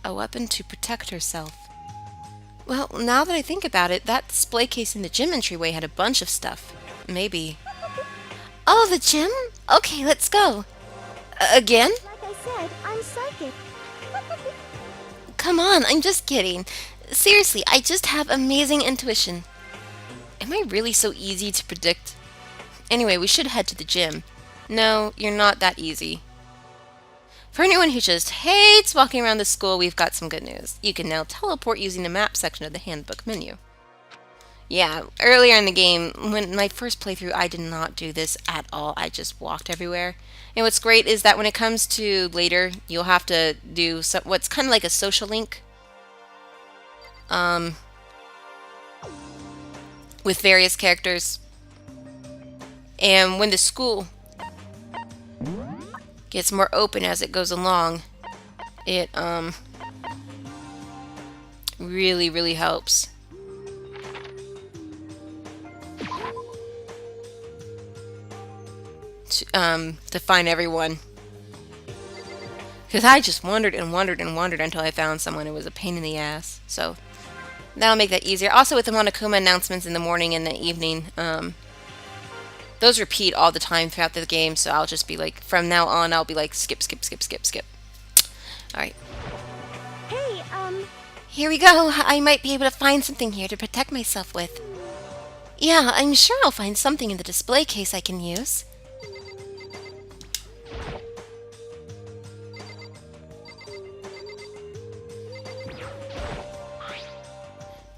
A weapon to protect herself. Well, now that I think about it, that display case in the gym entryway had a bunch of stuff. Maybe. Oh, the gym? Okay, let's go. Again? Like I said, I'm psychic. Come on, I'm just kidding. Seriously, I just have amazing intuition. Am I really so easy to predict? Anyway, we should head to the gym. No, you're not that easy. For anyone who just hates walking around the school, we've got some good news. You can now teleport using the map section of the handbook menu. Yeah, earlier in the game, when my first playthrough, I did not do this at all. I just walked everywhere. And what's great is that when it comes to later, you'll have to do what's kind of like a social link. With various characters. And when the school gets more open as it goes along, it really, really helps. To find everyone. Because I just wandered and wandered and wandered until I found someone who was a pain in the ass. So that'll make that easier. Also, with the Monokuma announcements in the morning and the evening, those repeat all the time throughout the game, so I'll just be like, from now on, I'll be like, skip, skip, skip, skip, skip. Alright. Hey, Here we go. I might be able to find something here to protect myself with. Yeah, I'm sure I'll find something in the display case I can use.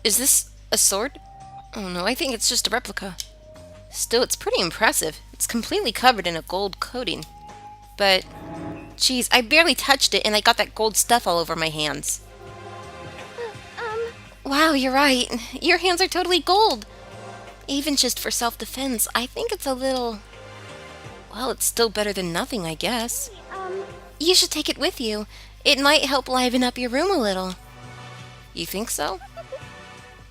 Is this a sword? Oh no, I think it's just a replica. Still, it's pretty impressive. It's completely covered in a gold coating. But, geez, I barely touched it and I got that gold stuff all over my hands. Wow, you're right. Your hands are totally gold. Even just for self-defense, I think it's a little... Well, it's still better than nothing, I guess. You should take it with you. It might help liven up your room a little. You think so?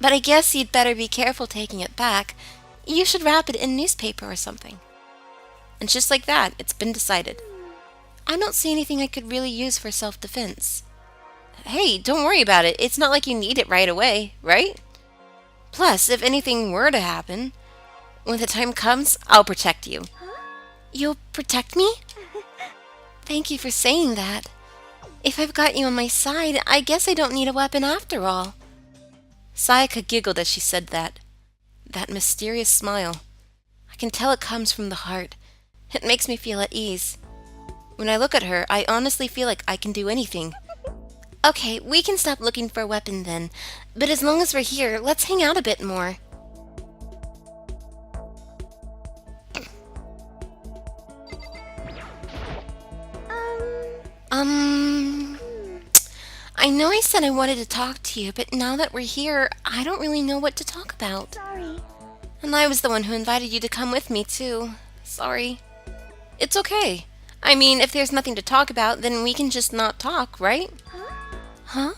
But I guess you'd better be careful taking it back. You should wrap it in newspaper or something. And just like that, it's been decided. I don't see anything I could really use for self-defense. Hey, don't worry about it. It's not like you need it right away, right? Plus, if anything were to happen, when the time comes, I'll protect you. You'll protect me? Thank you for saying that. If I've got you on my side, I guess I don't need a weapon after all. Sayaka giggled as she said that. That mysterious smile. I can tell it comes from the heart. It makes me feel at ease. When I look at her, I honestly feel like I can do anything. Okay, we can stop looking for a weapon then. But as long as we're here, let's hang out a bit more. I know I said I wanted to talk to you, but now that we're here, I don't really know what to talk about. sorry. And I was the one who invited you to come with me, too. Sorry. It's okay. I mean, if there's nothing to talk about, then we can just not talk, right? Huh?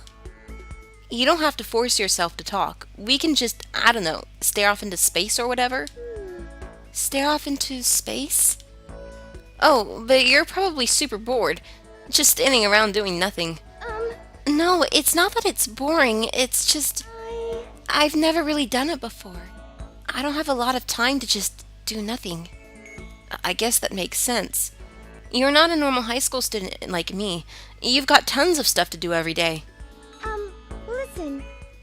You don't have to force yourself to talk. We can just, I don't know, stare off into space or whatever. Stare off into space? Oh, but you're probably super bored. Just standing around doing nothing. No, it's not that it's boring. It's just... I've never really done it before. I don't have a lot of time to just do nothing. I guess that makes sense. You're not a normal high school student like me. You've got tons of stuff to do every day. Listen.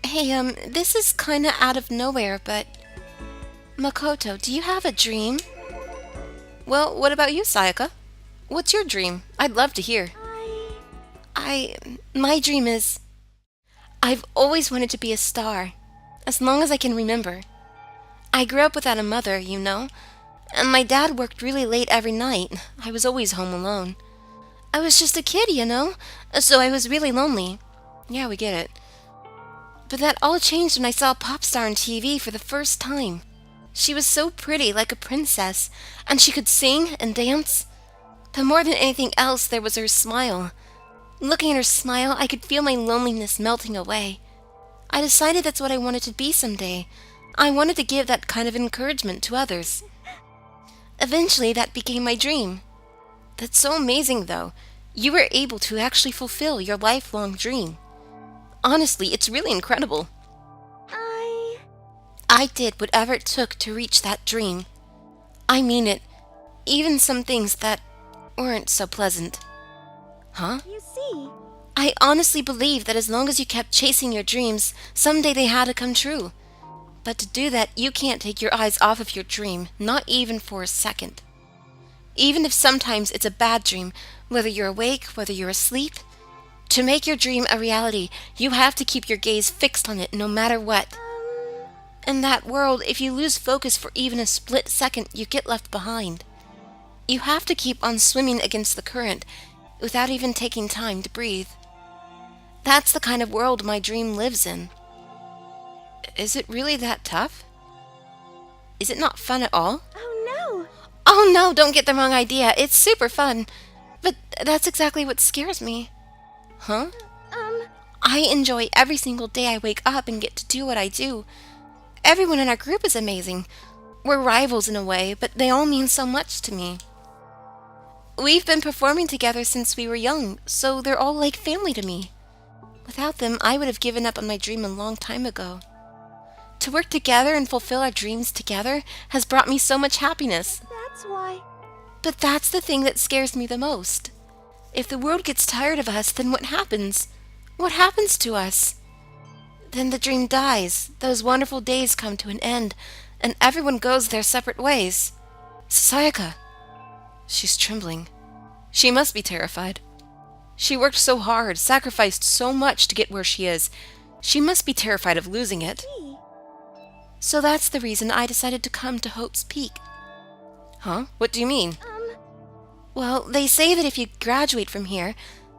Hey, this is kinda out of nowhere, but Makoto, do you have a dream? Well, what about you, Sayaka? What's your dream? I'd love to hear. I... My dream is I've always wanted to be a star, as long as I can remember. I grew up without a mother, you know, and my dad worked really late every night. I was always home alone. I was just a kid, you know, so I was really lonely. Yeah, we get it. But that all changed when I saw a pop star on TV for the first time. She was so pretty, like a princess, and she could sing and dance. But more than anything else, there was her smile. Looking at her smile, I could feel my loneliness melting away. I decided that's what I wanted to be someday. I wanted to give that kind of encouragement to others. Eventually, that became my dream. That's so amazing, though. You were able to actually fulfill your lifelong dream. Honestly, it's really incredible. I did whatever it took to reach that dream. I mean it, even some things that weren't so pleasant. Huh? You see... I honestly believe that as long as you kept chasing your dreams, someday they had to come true. But to do that, you can't take your eyes off of your dream, not even for a second. Even if sometimes it's a bad dream, whether you're awake, whether you're asleep, to make your dream a reality, you have to keep your gaze fixed on it no matter what. In that world, if you lose focus for even a split second, you get left behind. You have to keep on swimming against the current without even taking time to breathe. That's the kind of world my dream lives in. Is it really that tough? Is it not fun at all? Oh no! Oh no, don't get the wrong idea. It's super fun. But that's exactly what scares me. Huh? I enjoy every single day I wake up and get to do what I do. Everyone in our group is amazing. We're rivals in a way, but they all mean so much to me. We've been performing together since we were young, so they're all like family to me. Without them, I would have given up on my dream a long time ago. To work together and fulfill our dreams together has brought me so much happiness. That's why... But that's the thing that scares me the most. If the world gets tired of us, then what happens? What happens to us? Then the dream dies, those wonderful days come to an end, and everyone goes their separate ways. Sayaka. She's trembling. She must be terrified. She worked so hard, sacrificed so much to get where she is. She must be terrified of losing it. So that's the reason I decided to come to Hope's Peak. Huh? What do you mean? Well, they say that if you graduate from here,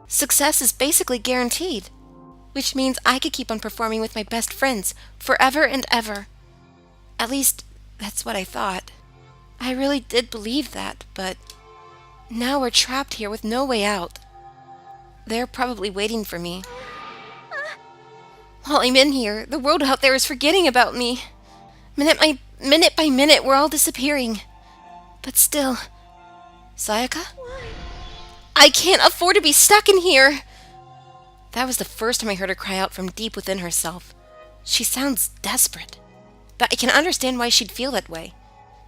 success is basically guaranteed. Which means I could keep on performing with my best friends forever and ever. At least, that's what I thought. I really did believe that, but now we're trapped here with no way out. They're probably waiting for me. While I'm in here, the world out there is forgetting about me. Minute by minute, we're all disappearing. But still... Sayaka? I can't afford to be stuck in here! That was the first time I heard her cry out from deep within herself. She sounds desperate. But I can understand why she'd feel that way.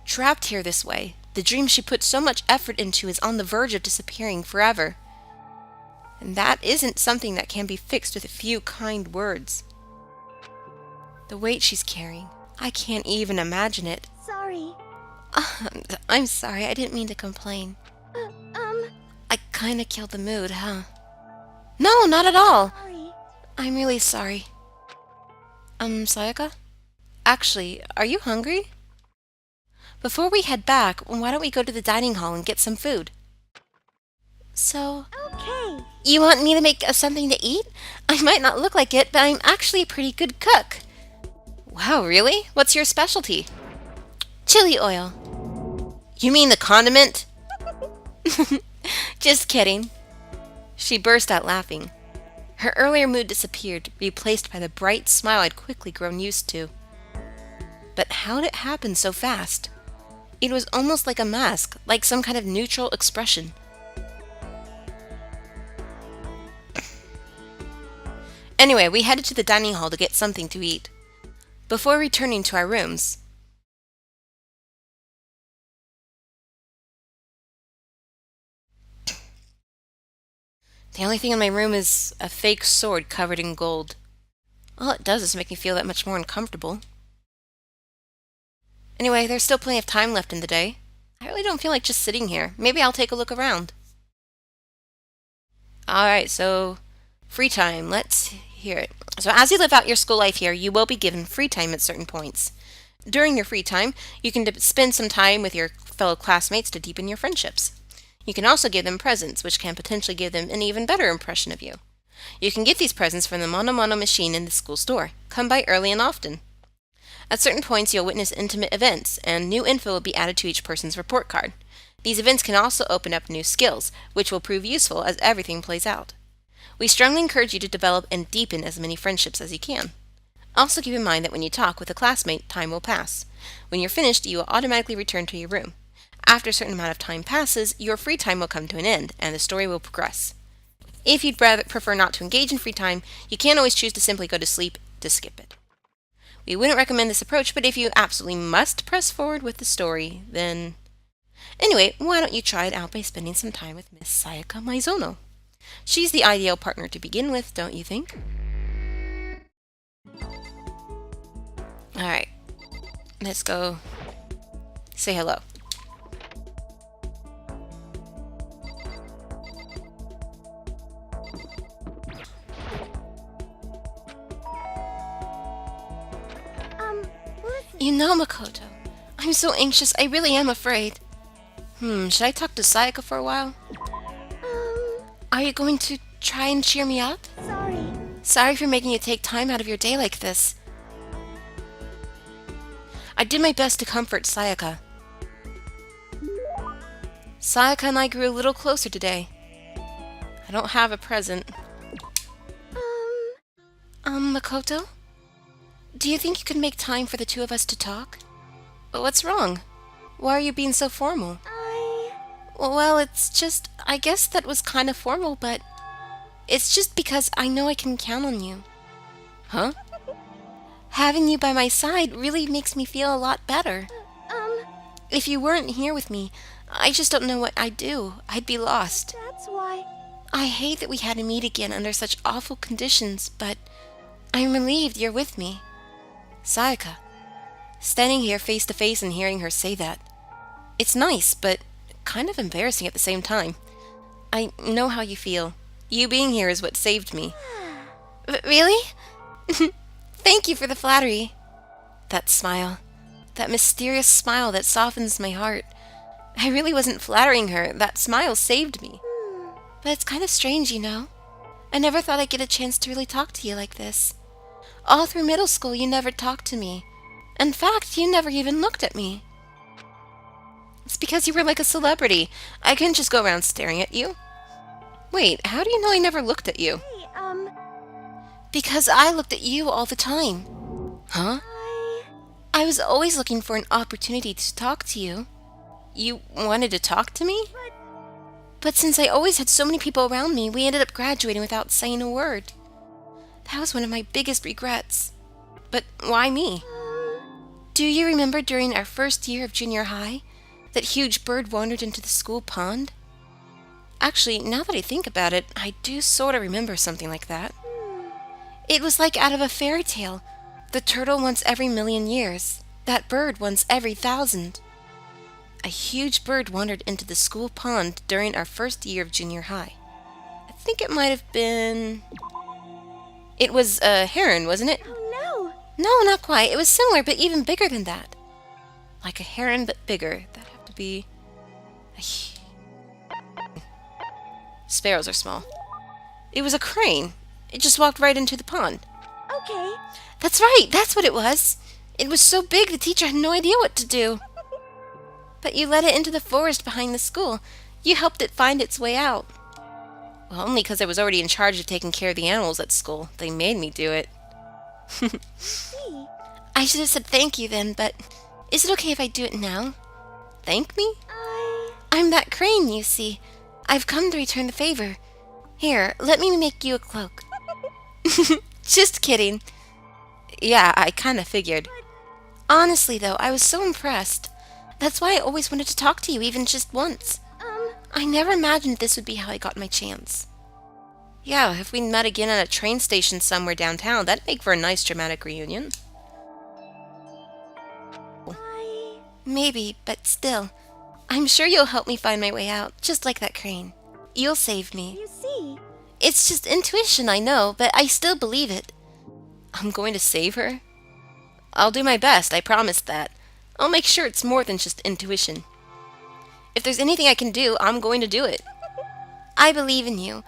Trapped here this way, the dream she put so much effort into is on the verge of disappearing forever. And that isn't something that can be fixed with a few kind words. The weight she's carrying, I can't even imagine it. Sorry. I'm sorry, I didn't mean to complain. I kinda killed the mood, huh? No, not at all! Sorry. I'm really sorry. Sayaka? Actually, are you hungry? Before we head back, why don't we go to the dining hall and get some food? So, Okay. you want me to make us something to eat? I might not look like it, but I'm actually a pretty good cook. Wow, really? What's your specialty? Chili oil. You mean the condiment? Just kidding. She burst out laughing. Her earlier mood disappeared, replaced by the bright smile I'd quickly grown used to. But how did it happen so fast? It was almost like a mask, like some kind of neutral expression. Anyway, we headed to the dining hall to get something to eat. Before returning to our rooms, the only thing in my room is a fake sword covered in gold. All it does is make me feel that much more uncomfortable. Anyway, there's still plenty of time left in the day. I really don't feel like just sitting here. Maybe I'll take a look around. Alright, so free time. Let's hear it. So as you live out your school life here, you will be given free time at certain points. During your free time, you can spend some time with your fellow classmates to deepen your friendships. You can also give them presents, which can potentially give them an even better impression of you. You can get these presents from the Mono Mono machine in the school store. Come by early and often. At certain points, you'll witness intimate events, and new info will be added to each person's report card. These events can also open up new skills, which will prove useful as everything plays out. We strongly encourage you to develop and deepen as many friendships as you can. Also keep in mind that when you talk with a classmate, time will pass. When you're finished, you will automatically return to your room. After a certain amount of time passes, your free time will come to an end, and the story will progress. If you'd prefer not to engage in free time, you can always choose to simply go to sleep to skip it. We wouldn't recommend this approach, but if you absolutely must press forward with the story, then... Anyway, why don't you try it out by spending some time with Miss Sayaka Maizono? She's the ideal partner to begin with, don't you think? Alright, let's go say hello. Listen. You know, Makoto, I'm so anxious, I really am afraid. Should I talk to Sayaka for a while? Are you going to try and cheer me up? Sorry. Sorry for making you take time out of your day like this. I did my best to comfort Sayaka. Sayaka and I grew a little closer today. I don't have a present. Makoto? Do you think you could make time for the two of us to talk? What's wrong? Why are you being so formal? Well, it's just, I guess that was kind of formal, but it's just because I know I can count on you. Huh? Having you by my side really makes me feel a lot better. If you weren't here with me, I just don't know what I'd do. I'd be lost. That's why. I hate that we had to meet again under such awful conditions, but I'm relieved you're with me. Sayaka, standing here face to face and hearing her say that. It's nice, but kind of embarrassing at the same time. I know how you feel. You being here is what saved me. Really? Thank you for the flattery. That smile. That mysterious smile that softens my heart. I really wasn't flattering her. That smile saved me. But it's kind of strange, you know. I never thought I'd get a chance to really talk to you like this. All through middle school, you never talked to me. In fact, you never even looked at me. It's because you were like a celebrity. I couldn't just go around staring at you. Wait, how do you know I never looked at you? Hey, Because I looked at you all the time. Huh? I was always looking for an opportunity to talk to you. You wanted to talk to me? But since I always had so many people around me, we ended up graduating without saying a word. That was one of my biggest regrets. But why me? Do you remember during our first year of junior high, that huge bird wandered into the school pond? Actually, now that I think about it, I do sort of remember something like that. It was like out of a fairy tale. The turtle once every 1,000,000 years. That bird once every 1,000. A huge bird wandered into the school pond during our first year of junior high. I think it might have been... It was a heron, wasn't it? Oh No, not quite. It was similar, but even bigger than that. Like a heron, but bigger. That'd have to be... Sparrows are small. It was a crane. It just walked right into the pond. no. Okay. That's right, that's what it was. It was so big the teacher had no idea what to do. But you led it into the forest behind the school. You helped it find its way out. Well, only because I was already in charge of taking care of the animals at school. They made me do it. Hey, I should have said thank you then, but is it okay if I do it now? Thank me? I'm that crane, you see. I've come to return the favor. Here, let me make you a cloak. Just kidding. Yeah, I kind of figured. Honestly, though, I was so impressed. That's why I always wanted to talk to you, even just once. I never imagined this would be how I got my chance. Yeah, if we met again at a train station somewhere downtown, that'd make for a nice dramatic reunion. I... Maybe, but still. I'm sure you'll help me find my way out, just like that crane. You'll save me. You see, It's just intuition, I know, but I still believe it. I'm going to save her? I'll do my best, I promise that. I'll make sure it's more than just intuition. If there's anything I can do, I'm going to do it. I believe in you.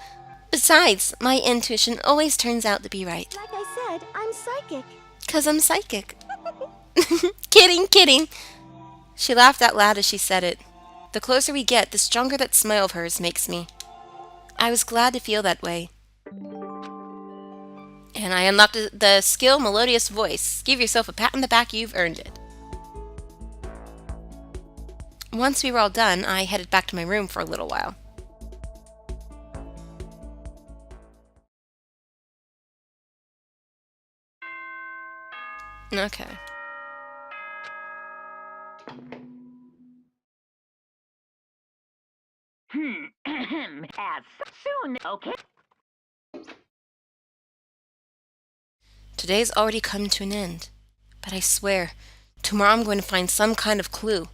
Besides, my intuition always turns out to be right. like I said, I'm psychic. 'Cause I'm psychic. Kidding, kidding. She laughed out loud as she said it. The closer we get, the stronger that smile of hers makes me. I was glad to feel that way. And I unlocked the skill Melodious Voice. Give yourself a pat on the back, you've earned it. Once we were all done, I headed back to my room for a little while. Okay. As soon, okay? Today's already come to an end. But I swear, tomorrow I'm going to find some kind of clue.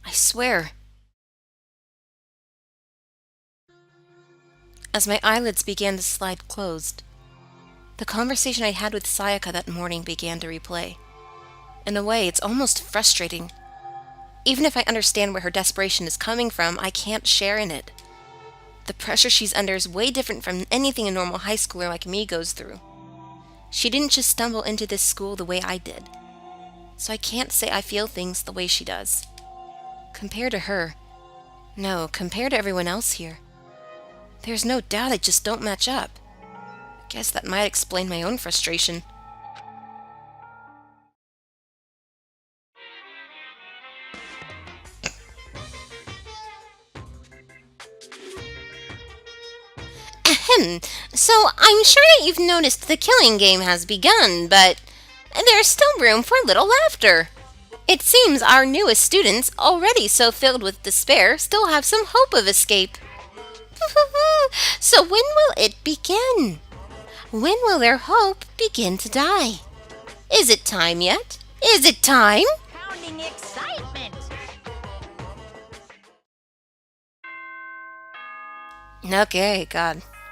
I swear. As my eyelids began to slide closed, the conversation I had with Sayaka that morning began to replay. In a way, it's almost frustrating. Even if I understand where her desperation is coming from, I can't share in it. The pressure she's under is way different from anything a normal high schooler like me goes through. She didn't just stumble into this school the way I did. So I can't say I feel things the way she does. Compared to her, no, compared to everyone else here, there's no doubt I just don't match up. Guess that might explain my own frustration. Ahem. So I'm sure that you've noticed the killing game has begun, but there's still room for a little laughter. It seems our newest students, already so filled with despair, still have some hope of escape. So when will it begin? When will their hope begin to die? Is it time yet? Is it time? Pounding excitement. Okay, God.